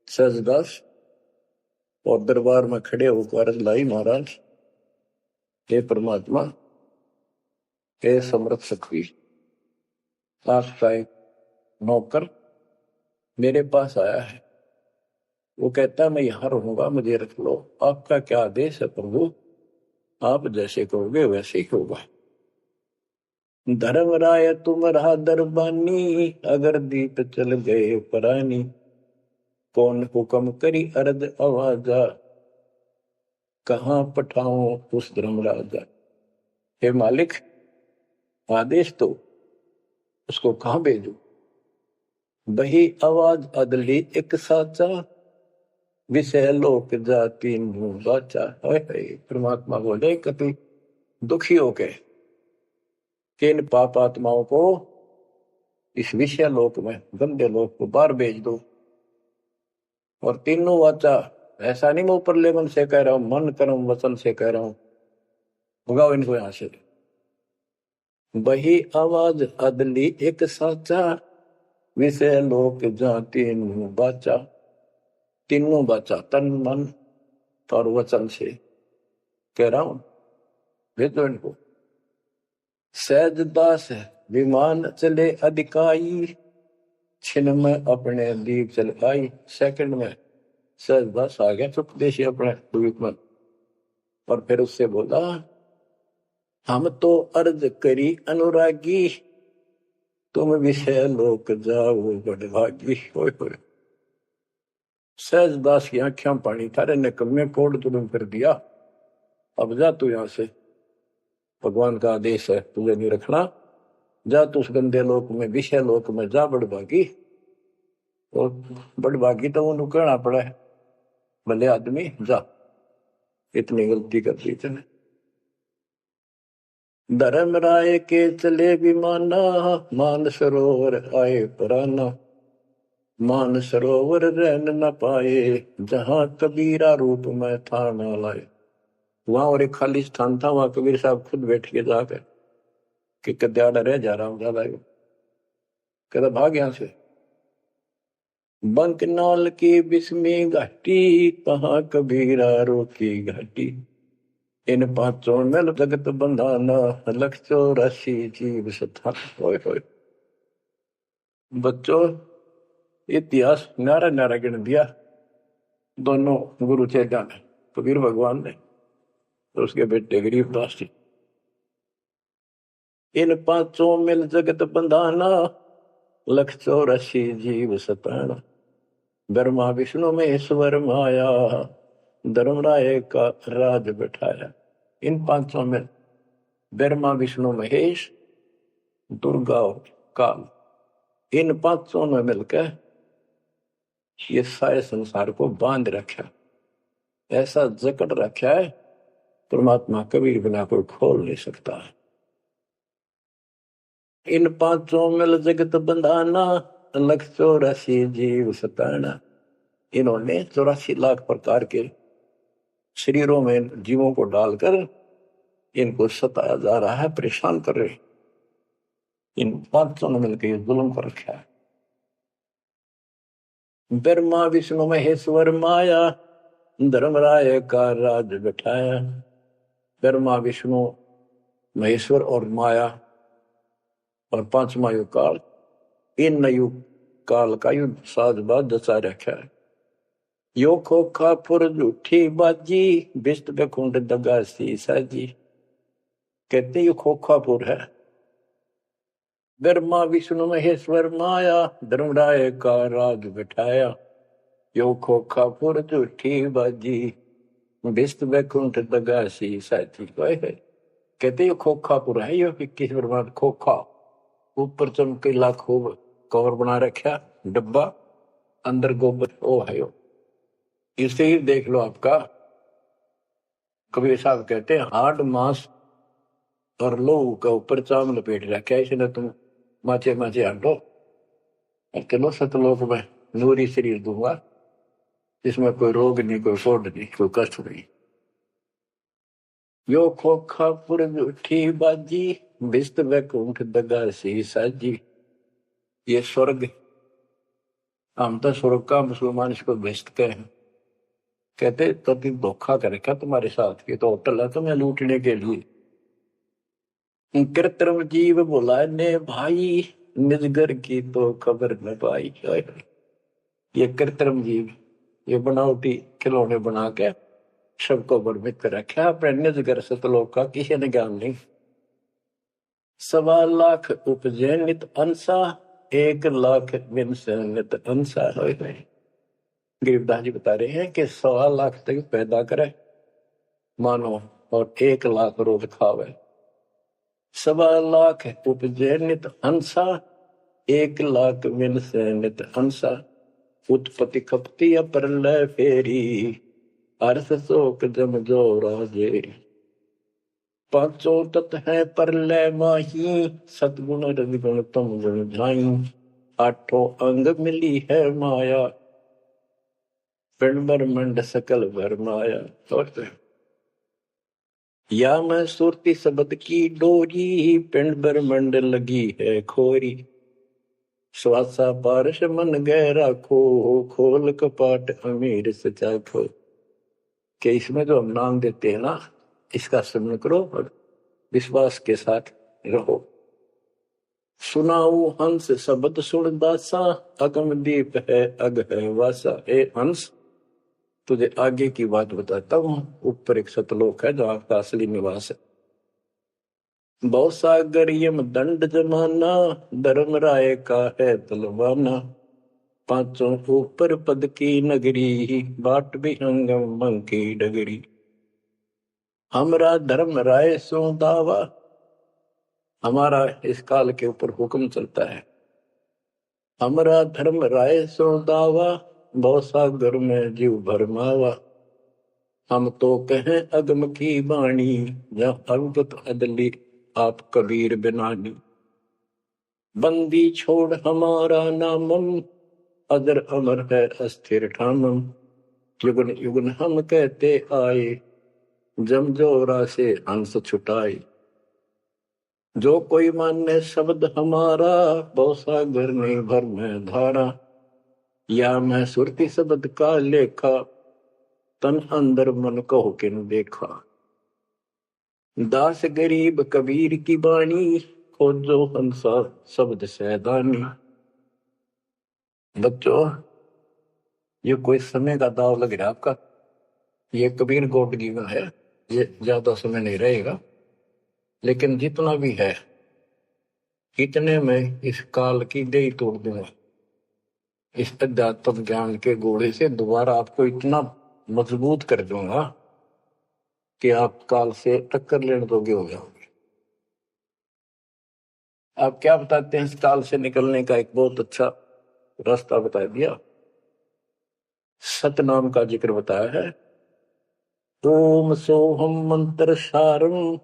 सहजदास और दरबार में खड़े होकर अर्ज लाई, महाराज हे परमात्मा, हे समर्थ शक्ति, आपका एक नौकर मेरे पास आया है। वो कहता है मैं यहां रहूंगा, मुझे रख लो। आपका क्या आदेश है प्रभु, आप जैसे कहोगे वैसे ही होगा। धर्मराय तुम रहा दरबानी, अगर दीप चल गए परानी। कौन हुक्म करी अर्ज आवाजा, कहां पठाऊं उस धर्मराजा। हे मालिक, आदेश तो उसको कहां भेजू। बही आवाज अदली एक साचा, विषय लोक जाति मुंह बाचा। परमात्मा बोले, कभी दुखी होके कि इन पाप आत्माओं को इस विषय लोक में, गंदे लोक को बाहर भेज दो। और तीनों वाचा, ऐसा नहीं मैं ऊपर लेवल से कह रहा हूं, मन कर्म वचन से कह रहा हूं, भगाओ इनको यहां से। बही आवाज अदली एक साचा, विषय लोक जाति मुंह बाचा। तीनों बाचा, तन मन और वचन से कह रहा हूं, भेजो इनको। सहज दास विमान चले अधिकाई, छिन में अपने दीप चल आई। सेकंड में सहज दास आ गया चुपदेशी अपने द्वीप में, और फिर उससे बोला, हम तो अर्ज करी अनुरागी, तुम विषय लोक जाओ बड़भागी। सहज दास की आंखें पानी, थारे निकम्मे कोड तुम कर दिया, अब जा तू यहां से, भगवान का आदेश है तुझे नहीं रखना, जा तू उस गंदे लोक में, विषय लोक में जा बड़भागी। और बड़भागी तो वो कहना पड़ा है, भले आदमी जा, इतनी गलती कर दी तूने। धर्मराय के चले विमाना, मान सरोवर आए पराना। मान सरोवर रहन न पाए, जहां कबीरा रूप में था न लाए। वहां और एक खाली स्थान था, वहां कबीर साहब खुद बैठ के जाकर कि कद्याड़ा रह जा रहा हूं ज्यादा, कहता भाग यहां से। बंकनाल की बिस्मी घाटी, कहाँ कबीरा रोकी घाटी। इन पांचों में जगत बंधाना, लख 84 जीव सथा। बच्चों, इतिहास न्यारा न्यारा गिन दिया दोनों गुरु चेला ने, कबीर भगवान ने और उसके बेटे गरीबदास जी। इन पांचों मिल जगत बंधाना, लख 84 जीव सताना। ब्रह्मा विष्णु महेश्वर माया, धर्मराय का राज बैठाया। इन पांचों में ब्रह्मा विष्णु महेश, दुर्गा और काल, इन पांचों ने मिलकर ये सारे संसार को बांध रखा। ऐसा जकड़ रखा है, परमात्मा कबीर बिना कोई खोल नहीं सकता। इन पांचों मिल जगत बंधाना, 1,84,000 जीव सताना। इन्होंने 84 लाख प्रकार के शरीरों में जीवों को डालकर इनको सताया जा रहा है, परेशान कर रहे। इन पांचों ने मिलकर ये जुल्म कर रखा है। ब्रह्मा विष्णु महेश्वर माया, धर्मराय का राज बिठाया। ब्रह्मा विष्णु महेश्वर और माया और पांचवा युग काल, इन युग काल का युद्ध साजबाज जचा रखा है। यो खोखा फुर झूठी बाजी, बिस्त बेकुंड दगा सी साजी। कहते यो खोखापुर है। ब्रह्मा विष्णु महेश्वर माया, धर्मराय का राज बिठाया। यो खोखापुर झूठी बाजी, बिस्त बैकुंठ दगा सी साथी। कहते यो खोखापुर है, यो 21 ब्रह्मांड खोखा, ऊपर चमकीला खूब कवर बना रखा डब्बा, अंदर गोबर ओ है यो। इसे ही देख लो आपका कबीर साहब कहते हैं हाड मांस और लोहू का ऊपर चाम लपेट रखा है इसने, तुम माचे माचे हटो और चलो सतलोक में नूरी शरीर दूंगा, इसमें कोई रोग नहीं, कोई फोड़ नहीं, कोई कष्ट नहीं। यो खोखा पुर उठी बाजी, बिस्त बैकुंठ दगा सी साजी। ये स्वर्ग, हम तो स्वर्ग का, मुसलमान इसको बेस्ट कहे। कहते तो धोखा करेगा तुम्हारे साथ, ये तो होटल है तुम्हें लूटने के लिए। कृत्रिम जीव बोला ने भाई, निजगर की तो खबर न पाई। ये कृत्रिम जीव, ये बनावटी खिलौने बना के सबको भ्रमित कर रखा, अपने निजगर सतलोक का किसी ने ज्ञान नहीं। 1.25 लाख उपजे नित अंसा, 1 लाख बिन से नित अंसा। गरीबदास जी बता रहे हैं कि 1.25 लाख तक पैदा करे मानो और 1 लाख रोज खावे। 1.25 लाख उपजे नित हंसा, 1 लाख बिन से नित हंसा। उत्पत्ति खपती अप्रलय फेरी, अर्थ शोक जम जो राजे। पांचों तत् है परलय माही, सतगुण रजगुण तुम गुण जाई। 8 अंग मिली है माया, पिंड ब्रह्मंड सकल भरमाया। या मैं सुरती शब्द की डोरी, पिंड ब्रह्मंड लगी है खोरी। श्वासा पारस मन गहरा खो, खोल कपाट अमीर सचा खो। कि इसमें जो हम नाम देते हैं ना, इसका स्मरण करो और विश्वास के साथ रहो। सुनाऊ हंस शब्द सुन दासा, अगम दीप है अग है वासा। ए हंस, तुझे आगे की बात बताता हूँ। ऊपर एक सतलोक है जो आपका असली निवास है। बहुत सागर यम दंड जमाना, धर्म राय का है तलवाना। पांचों ऊपर पद की नगरी, बाट भी अंगम मंग की डगरी। हमरा धर्म राय सो दावा, हमारा इस काल के ऊपर हुक्म चलता है। हमरा धर्म राय सो दावा, बहुत सागर में जीव भरमावा। हम तो कहें अगम की बाणी, जहाँ अवगत अदली आप कबीर बिनानी। बंदी छोड़ हमारा नामम, अदर अमर है अस्थिर ठामम। युगन युगन हम कहते आए, जमजोरा से हंस छुटाए। जो कोई माने शब्द हमारा, बहुसागर नहीं भर में धारा। या मैं सुरती शब्द का लेखा, तन अंदर मन को किन देखा। दास गरीब कबीर की बाणी, खोजो हंसा शब्द सैदानी। बच्चों, ये कोई समय का दाव लग रहा है आपका। ये कबीर गॉड गिवन है, ये ज्यादा समय नहीं रहेगा, लेकिन जितना भी है इतने में इस काल की देही तोड़ दूंगा। इस अध्यात्म ज्ञान के घोड़े से दोबारा आपको इतना मजबूत कर दूंगा कि आप काल से टक्कर लेने योग्य हो जाओगे। आप क्या बताते हैं, इस काल से निकलने का एक बहुत अच्छा रास्ता बता दिया। सतनाम का जिक्र बताया है, ओम सोहम मंत्र सारम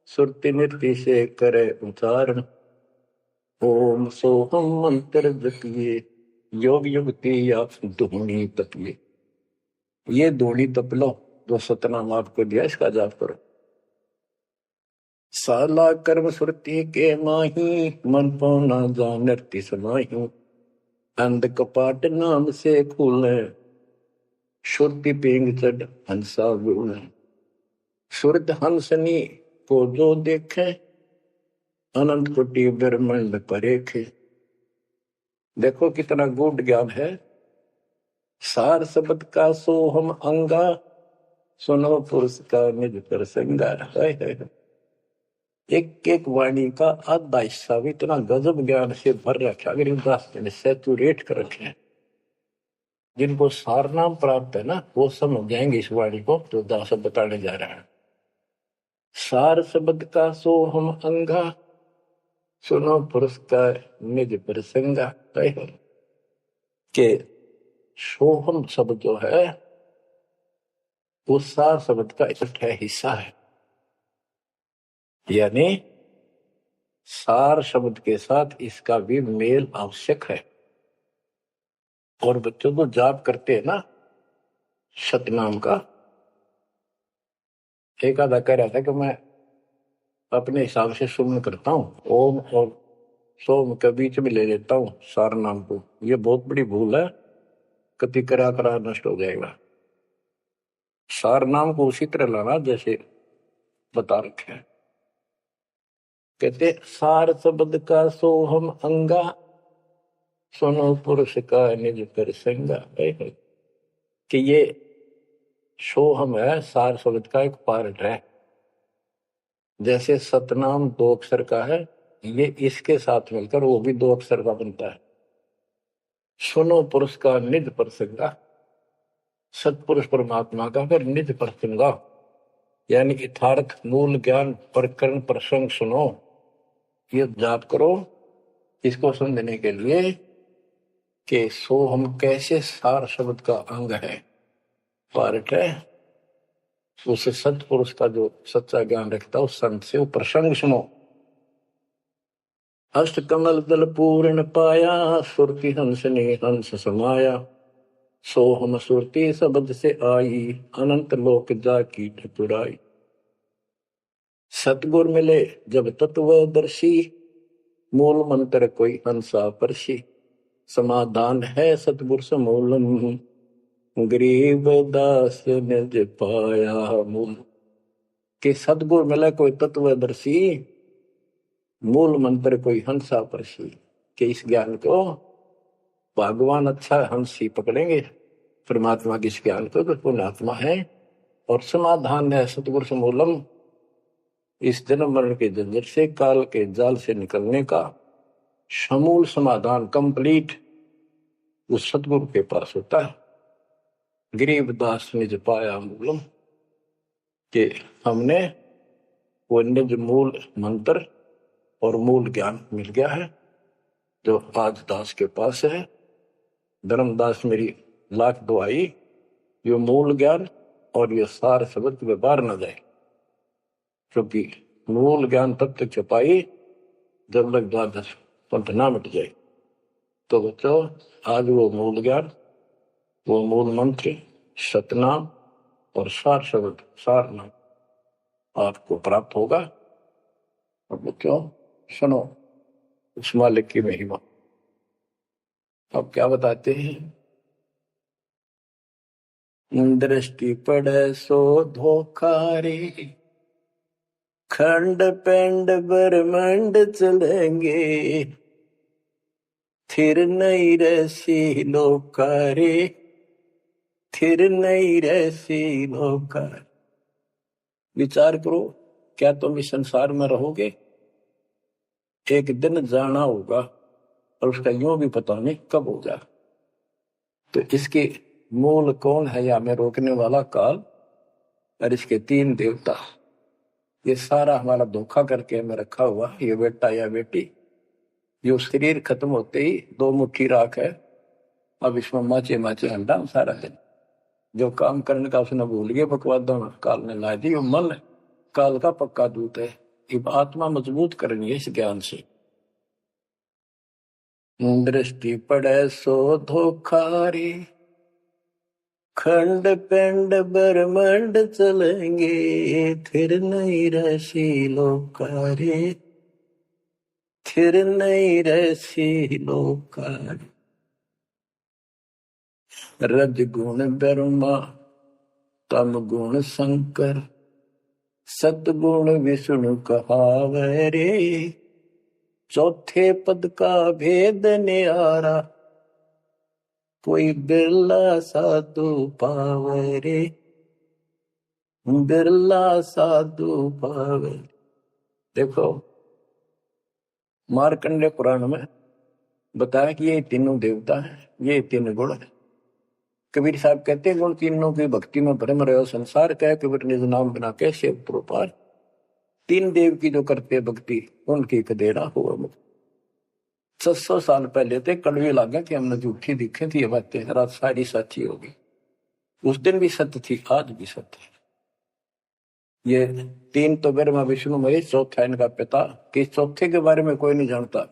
सुरति नृत्य से करे उच्चारण। ओम सोहम मंत्र जपिए योग युक्ति या धूनी तपिए। ये धूनी तप लो जो सतनाम आपको दिया, इसका जाप करो। साला कर्म सुरति के माही मन पौना जा नृत्य समाही। अंध कपाट नाम से खुले शुद्धि पेंग चढ़ हंसा गुण। शुद्ध हंसनी को जो देखे अनंत कोटि ब्रह्मांड परेखे। देखो कितना गूढ़ ज्ञान है। सार शब्द का सोहम अंगा सुनो पुरुष का निज प्रसंगा। एक एक वाणी का आधा हिस्सा भी इतना गजब ज्ञान से भर रखा, अगर दास ने सैचुरेट कर रखे हैं। जिनको सार नाम प्राप्त है ना, वो समझ जाएंगे इस वाणी को जो दास बताने जा रहा है। सार शब्द का सोहम अंगा सुनो पुरुष का निज प्रसंगा। के सोहम शब्द जो है वो सार शब्द का इकट्ठा हिस्सा है। यानी सार शब्द के साथ इसका भी मेल आवश्यक है। और बच्चों को जाप करते हैं ना सतनाम का, एक आधा कह रहा था कि मैं अपने हिसाब से सुमन करता हूँ, ओम और सोम के बीच में ले लेता हूँ सार नाम को। ये बहुत बड़ी भूल है, कति करा करा नष्ट हो जाएगा। सार नाम को उसी तरह लाना जैसे बता रखे हैं। कहते सार शब्द का सोहम अंगा सुनो पुरुष का निज प्रसंगा। कि ये सोहम है, सार शब्द का एक पार्ट है। जैसे सतनाम 2 अक्षर का है, ये इसके साथ मिलकर वो भी 2 अक्षर का बनता है। सुनो पुरुष का निज प्रसंगा, सतपुरुष परमात्मा का फिर निज प्रसंगा, यानी यथार्थ मूल ज्ञान प्रकरण प्रसंग सुनो। ये जाप करो इसको समझने के लिए कि सोहम कैसे सार शब्द का अंग है, पार्ट है। उसे सतपुरुष का जो सच्चा ज्ञान रखता है उस संत से वो प्रसंग सुनो। अष्ट कमल दल पूर्ण पाया सुरति हंस ने हंस समाया। सोहम सुरति शब्द से आई अनंत लोक जाकी ठकुराई। सतगुर मिले जब तत्वदर्शी मूल मंत्र कोई हंसा परसी। समाधान है सतगुर समूलम गरीब दास निज पाया मूल। कि सतगुर मिले कोई तत्वदर्शी मूल मंत्र कोई हंसा परसी। कि इस ज्ञान को भगवान अच्छा हंस ही पकड़ेंगे, परमात्मा के इस ज्ञान को तो पुण्यात्मा है। और समाधान है सतगुर समूलम, इस जन्म मरण के झंझट से काल के जाल से निकलने का समूल समाधान कंप्लीट उस सतगुरु के पास होता है। गरीबदास निज पाया मूलम, कि हमने वो निज मूल मंत्र और मूल ज्ञान मिल गया है जो आज दास के पास है। धर्मदास मेरी लाख दुआई ये मूल ज्ञान और ये सार शब्द में बाहर न जाए, क्योंकि मूल ज्ञान तब तक छपाई जब तक द्वादश पंथ ना मिट जाए। तो बच्चों आज वो मूल ज्ञान, वो मूल मंत्र सतनाम और सार शब्द सार नाम आपको प्राप्त होगा। और बच्चों सुनो उस मालिक की महिमा। अब क्या बताते हैं, दृष्टि पड़े सो धोखा रे खंड पेंड ब्रह्मांड चलेंगे थिर नहीं रसी लोकारे थिर नहीं रसी लोकार। विचार करो, क्या तुम इस संसार में रहोगे? एक दिन जाना होगा और उसका यूं भी पता नहीं कब होगा। तो इसके मूल कौन है या में रोकने वाला काल और इसके 3 देवता। ये सारा हमारा धोखा करके हमें रखा हुआ ये बेटा या बेटी, जो शरीर खत्म होते ही 2 मुट्ठी राख है, अब इसमें माचे माचे अंडा सारा दिन। जो काम करने का उसने भूल गया बकवादा में, काल ने ला दी। मन काल का पक्का दूत है। अब आत्मा मजबूत करनी है इस ज्ञान से। दृष्टि पड़े सो धोखारी, खंड पिंड ब्रह्मंड चलेंगे, फिर नहीं रसी लोकारी, फिर नहीं रसी लोकारी। रज गुण ब्रह्मा, तम गुण शंकर, सतगुण विष्णु कहावे रे, चौथे पद का भेद न्यारा, कोई बिरला साधु पावे रे, बिरला साधु पावे। देखो मार्कंडेय पुराण में बताया कि ये तीनों देवता हैं, ये तीन गुण है। कबीर साहब कहते हैं गुण तीनों की भक्ति में भ्रम रहे संसार का, कबीर निज नाम बिना कैसे प्रोपार। तीन देव की जो करते भक्ति उनकी कदेरा हुआ मुक्त। 600 साल पहले थे कड़वी लागे कि हमने झूठी दिखे थी ये बातें, रात सारी सच्ची होगी। उस दिन भी सत्य थी, आज भी सत्य है। ये तीन तो ब्रह्मा विष्णु महेश, चौथा इनका पिता। कि चौथे के बारे में कोई नहीं जानता,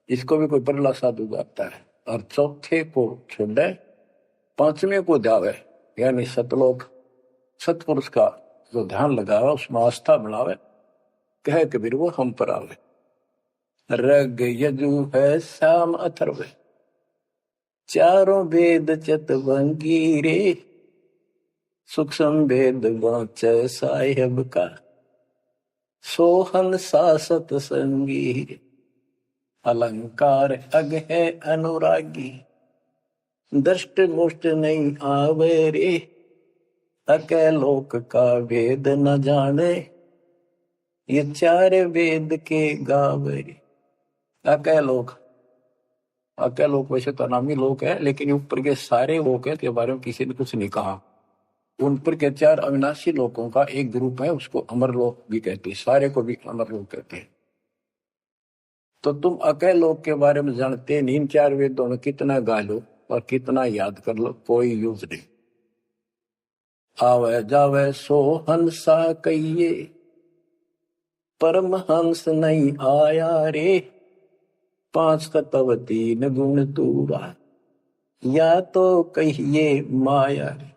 इसको भी कोई बरला साधु गाता है। और चौथे को छोड़े पांचवें को जावे, यानी सतलोक सतपुरुष का जो ध्यान लगावे उसमें आस्था बढ़ावे, कहे कबीर वो हम पर आवे। रग यजु है श्याम अथर्व, चारों वेद चतुरंगी रे, सूक्ष्म वेद वांचे साहेब का, सोहन सासत संगी, अलंकार अग है अनुरागी, दृष्ट मुष्ट नहीं आवे रे, अके लोक का वेद न जाने, ये चार वेद के गावे। अके लोक, अके लोक वैसे तो नामी लोक है, लेकिन ऊपर के सारे लोक है के बारे में किसी ने कुछ नहीं कहा। उन पर के चार अविनाशी लोकों का एक ग्रुप है, उसको अमर लोक भी कहते हैं, सारे को भी अमर लोक कहते हैं। तो तुम अके लोक के बारे में जानते नहीं, इन चार वेदों में कितना गा लो और कितना याद कर लो, कोई यूज नहीं। आवे जावे सो हंसा कहिए, परमहंस नहीं आया रे, 5 तत्व 3 गुण तूरा, या तो कहिए माया रे।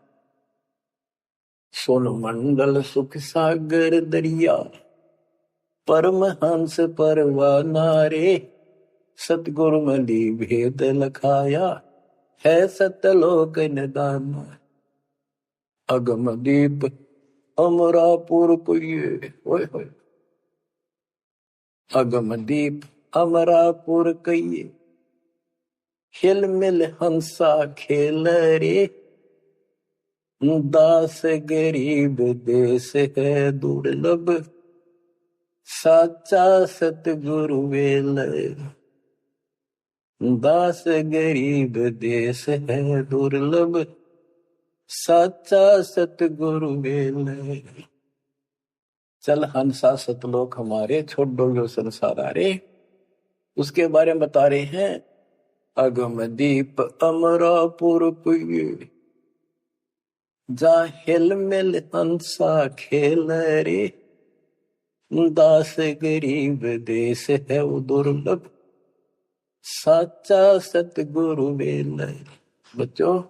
सोन मंडल सुख सागर दरिया, परमहंस परवाना रे, सतगुरु मली भेद लखाया, है सतलोक निदान। अगम दीप अमरापुर कुये, ओए होए, अगम दीप अमरापुर कहिए, हिल मिल हंसा खेल रे, दास गरीब देश है दुर्लभ, साचा सतगुरु वेल, दास गरीब देश है दुर्लभ, साचा सतगुरु वेल। चल हंसा सतलोक हमारे, छोड़ दो जो संसार आरे। उसके बारे में बता रहे हैं, अगम दीप अमरापुर कुये, जा हिल मिल हंसा खेल रे, दास गरीब देश है वो दुर्लभ, साचा सतगुरु वेल। बच्चों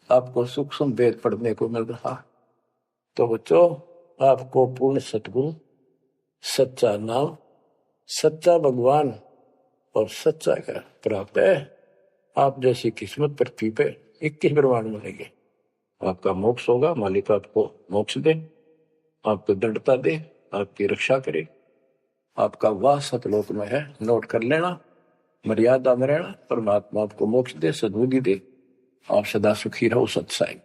आपको सूक्ष्म वेद पढ़ने को मिल रहा, तो बच्चों आपको पूर्ण सतगुरु, सच्चा नाम, सच्चा भगवान और सच्चा क्या प्राप्त है। आप जैसी किस्मत पृथ्वी पे 21 ब्रह्मांड मिलेंगे। आपका मोक्ष होगा, मालिक आपको मोक्ष दे, आपको दृढ़ता दे, आपकी रक्षा करे। आपका वास सतलोक में है, नोट कर लेना, मर्यादा में रहना। परमात्मा आपको मोक्ष दे, सद्बुद्धि दे, आप सदा सुखी रहो। सत्साई।